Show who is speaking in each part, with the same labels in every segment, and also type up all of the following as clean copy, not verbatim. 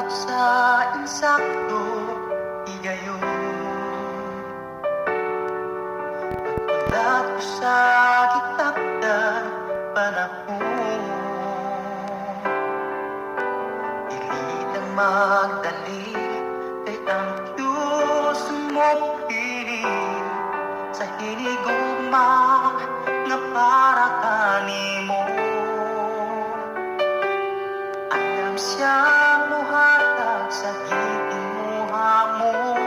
Speaker 1: Umabot sa insakto, di gayon. Pagkulat ko sa gitakda panahon, ililang magdali kay ang Diyos mo piling sa hinigugma nga para kanimo. Alam siyang muhatag sa gitinguha mo,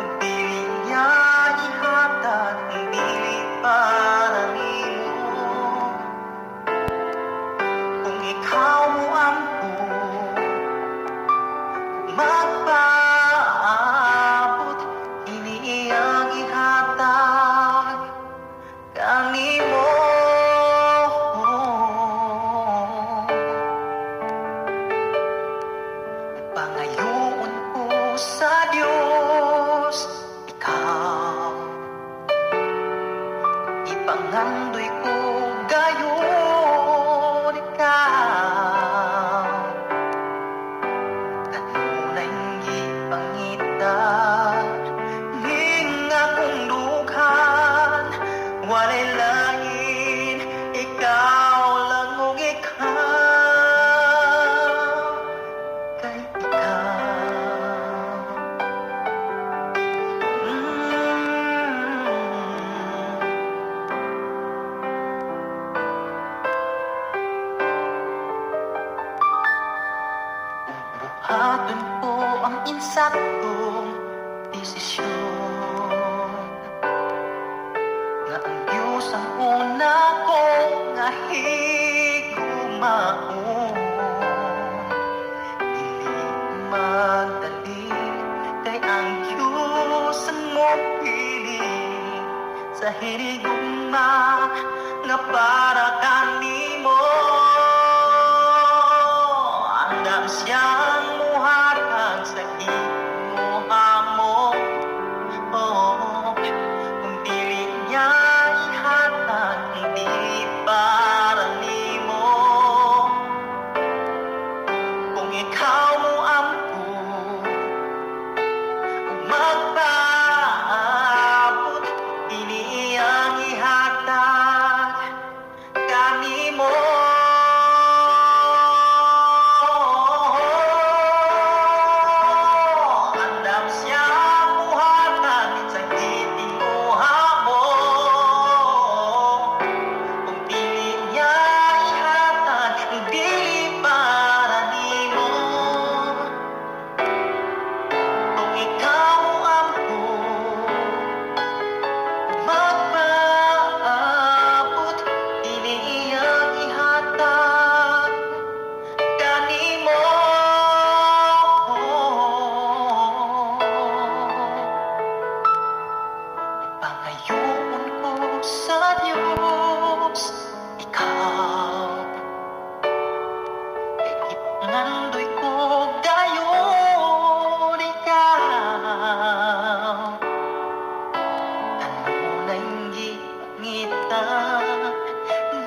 Speaker 1: kung pili niya ihatag ang dili para nimo. Kung ikaw mo ampo magpaabot, iniyang ihatag kanimo. Pangayoon ko sa Diyos, ikaw ipangandoy ko gayon ikaw. Kanunay ipangita ning akong dughan, walay lain, ikaw lang og ikaw. Kay ikaw buhaton ko ang insaktong desisyon, nga ang Diyos ang una ko nga higumaon. Dili magdali kay ang Diyos ang mo piling sa hinigugma nga para kanimo. Andam siyang muhatag sa gitinguha mo, oh, kung dili niya ihatag ang dili para nimo. Kung ikaw mo ampo magpaabot, iniyang ihatag kanimo. Andam siyang muhatag sa gitinguha mo, kung dili niya ihatag ang dili para nimo. Kung ikaw ampo magpaabot, iniyang ihatag kanimo. Pangayoon ko sa Diyos, ikaw ipangandoy ko gayon ikaw. Kanunay gipangita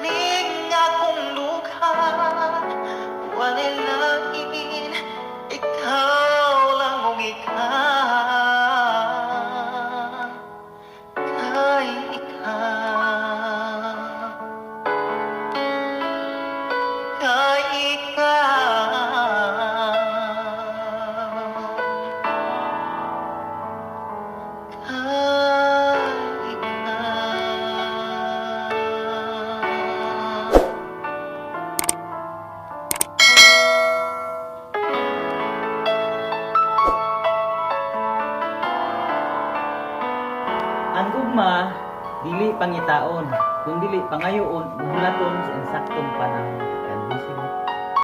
Speaker 1: ning akong dughan, walay lain, ikaw lang og ikaw. Kay ikaw, kay ikaw, kay ikaw.
Speaker 2: Ang gugma, dili pangitaon, kung dili pangayoon, buhulaton sa insaktong panahon.